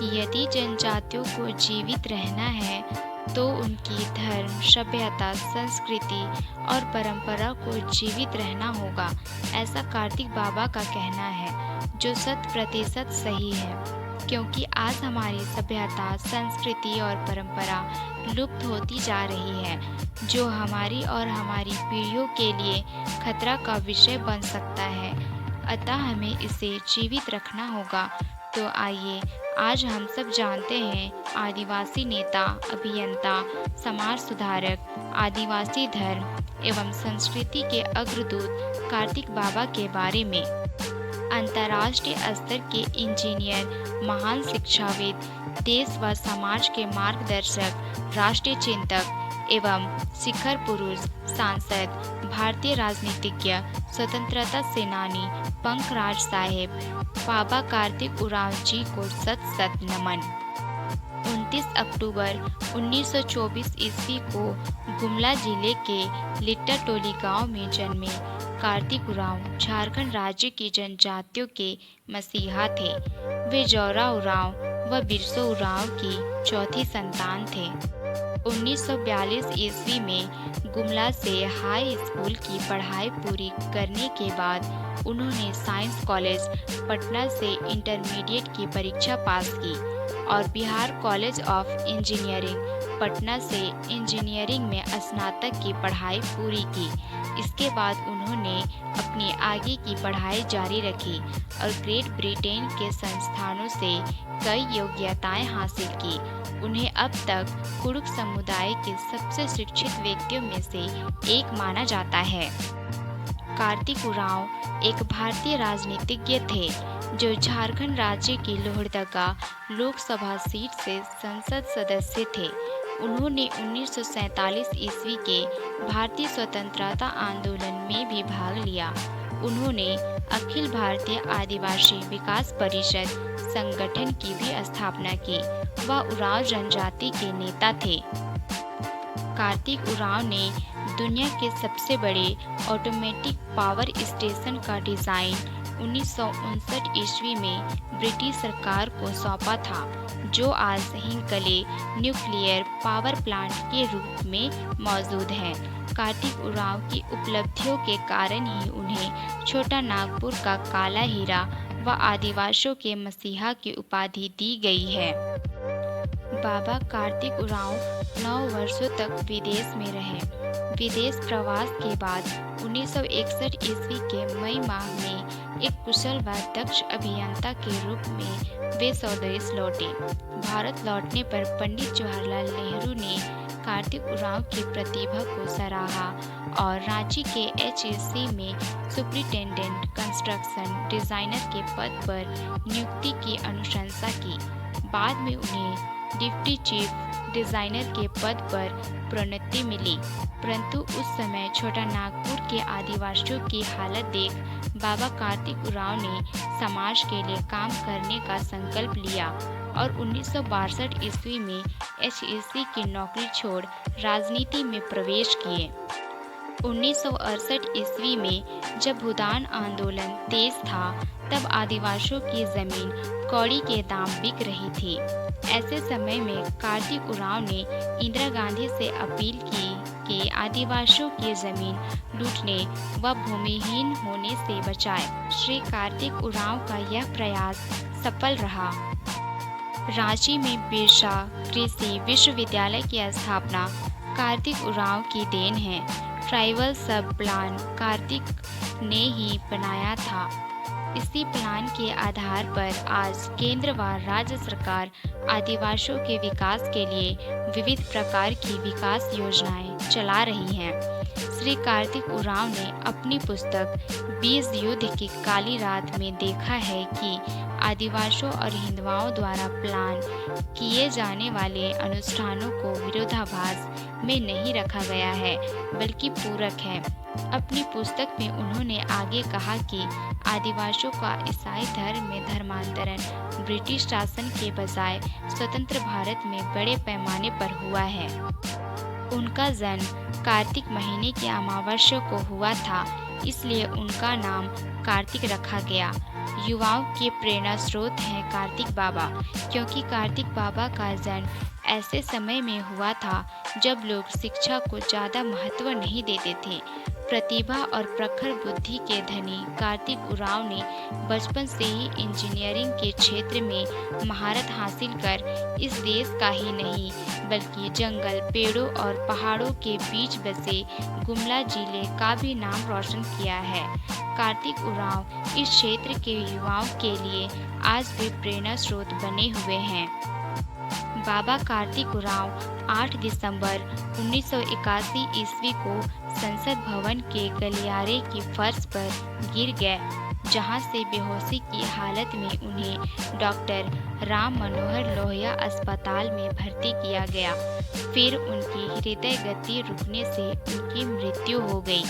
यदि जनजातियों को जीवित रहना है तो उनकी धर्म, सभ्यता, संस्कृति और परंपरा को जीवित रहना होगा, ऐसा कार्तिक बाबा का कहना है, जो 100% सही है। क्योंकि आज हमारी सभ्यता, संस्कृति और परंपरा लुप्त होती जा रही है, जो हमारी और हमारी पीढ़ियों के लिए खतरा का विषय बन सकता है। अतः हमें इसे जीवित रखना होगा। तो आइए आज हम सब जानते हैं आदिवासी नेता, अभियंता, समाज सुधारक, आदिवासी धर्म एवं संस्कृति के अग्रदूत कार्तिक बाबा के बारे में। अंतर्राष्ट्रीय स्तर के इंजीनियर, महान शिक्षाविद, देश व समाज के मार्गदर्शक, राष्ट्रीय चिंतक एवं शिखर पुरुष, सांसद, भारतीय राजनीतिज्ञ, स्वतंत्रता सेनानी पंकराज साहेब बाबा कार्तिक उरांव जी को सत सत नमन। 29 अक्टूबर 1924 ईस्वी को गुमला जिले के लिट्टा टोली गांव में जन्मे कार्तिक उरांव झारखंड राज्य की जनजातियों के मसीहा थे। वे जौरा उरांव व बिरसो उरांव की चौथी संतान थे। 1942 ईस्वी में गुमला से हाई स्कूल की पढ़ाई पूरी करने के बाद उन्होंने साइंस कॉलेज पटना से इंटरमीडिएट की परीक्षा पास की और Bihar college of engineering Patna से इंजीनियरिंग में स्नातक की पढ़ाई पूरी की। इसके बाद उन्होंने अपनी आगे की पढ़ाई जारी रखी और ग्रेट ब्रिटेन के संस्थानों से कई योग्यताएं हासिल की। उन्हें अब तक कुड़ुक समुदाय के सबसे शिक्षित व्यक्तियों में से एक माना जाता है। कार्तिक उरांव एक भारतीय राजनीतिज्ञ थे जो झारखंड राज्य की लोहरदगा लोकसभा सीट से संसद सदस्य थे। उन्होंने 1947 ईस्वी के भारतीय स्वतंत्रता आंदोलन में भी भाग लिया। उन्होंने अखिल भारतीय आदिवासी विकास परिषद संगठन की भी स्थापना की। वह उरांव जनजाति के नेता थे। कार्तिक उरांव ने दुनिया के सबसे बड़े ऑटोमेटिक पावर स्टेशन का डिजाइन 1959 ईस्वी में ब्रिटिश सरकार को सौंपा था, जो आज हिंकले न्यूक्लियर पावर प्लांट के रूप में मौजूद है। कार्तिक उरांव की उपलब्धियों के कारण ही उन्हें छोटा नागपुर का काला हीरा व आदिवासियों के मसीहा की उपाधि दी गई है। बाबा कार्तिक उरांव 9 वर्षों तक विदेश में रहे। विदेश प्रवास के बाद 1961 ईस्वी के मई माह में एक कुशल व दक्ष अभियंता के रूप में वे स्वदेश लौटे। भारत लौटने पर पंडित जवाहरलाल नेहरू ने कार्तिक उरांव की प्रतिभा को सराहा और रांची के HEC में सुपरिटेंडेंट कंस्ट्रक्शन डिजाइनर के पद पर नियुक्ति की अनुशंसा की। बाद में उन्हें डिप्टी चीफ डिजाइनर के पद पर प्रोन्नति मिली, परंतु उस समय छोटा नागपुर के आदिवासियों की हालत देख बाबा कार्तिक उरांव ने समाज के लिए काम करने का संकल्प लिया और 1962 ईस्वी में HEC की नौकरी छोड़ राजनीति में प्रवेश किए। 1968 ईस्वी में जब भूदान आंदोलन तेज था, तब आदिवासियों की जमीन कौड़ी के दाम बिक रही थी। ऐसे समय में कार्तिक उरांव ने इंदिरा गांधी से अपील की कि आदिवासियों की जमीन लूटने व भूमिहीन होने से बचाए। श्री कार्तिक उरांव का यह प्रयास सफल रहा। रांची में बिरसा कृषि विश्वविद्यालय की स्थापना कार्तिक उरांव की देन है। ट्राइबल सब प्लान कार्तिक ने ही बनाया था। इसी प्लान के आधार पर आज केंद्र व राज्य सरकार आदिवासियों के विकास के लिए विविध प्रकार की विकास योजनाएं चला रही हैं। श्री कार्तिक उरांव ने अपनी पुस्तक 20 युद्ध की काली रात में देखा है कि आदिवासियों और हिंदुओं द्वारा प्लान किए जाने वाले अनुष्ठानों को विरोधाभास में नहीं रखा गया है, बल्कि पूरक है। अपनी पुस्तक में उन्होंने आगे कहा कि आदिवासियों का ईसाई धर्म में धर्मांतरण ब्रिटिश शासन के बजाय स्वतंत्र भारत में बड़े पैमाने पर हुआ है। उनका जन्म कार्तिक महीने की अमावस्या को हुआ था। इसलिए उनका नाम कार्तिक रखा गया। युवाओं के प्रेरणा स्रोत हैं कार्तिक बाबा, क्योंकि कार्तिक बाबा का जन्म ऐसे समय में हुआ था जब लोग शिक्षा को ज़्यादा महत्व नहीं देते थे। प्रतिभा और प्रखर बुद्धि के धनी कार्तिक उरांव ने बचपन से ही इंजीनियरिंग के क्षेत्र में महारत हासिल कर इस देश का ही नहीं बल्कि जंगल, पेड़ों और पहाड़ों के बीच बसे गुमला जिले का भी नाम रोशन किया है। कार्तिक उरांव इस क्षेत्र के युवाओं के लिए आज भी प्रेरणा स्रोत बने हुए हैं। बाबा कार्तिक उरांव 8 दिसंबर 1981 ईस्वी को संसद भवन के गलियारे की फर्श पर गिर गए, जहां से बेहोशी की हालत में उन्हें डॉक्टर राम मनोहर लोहिया अस्पताल में भर्ती किया गया। फिर उनकी हृदय गति रुकने से उनकी मृत्यु हो गई।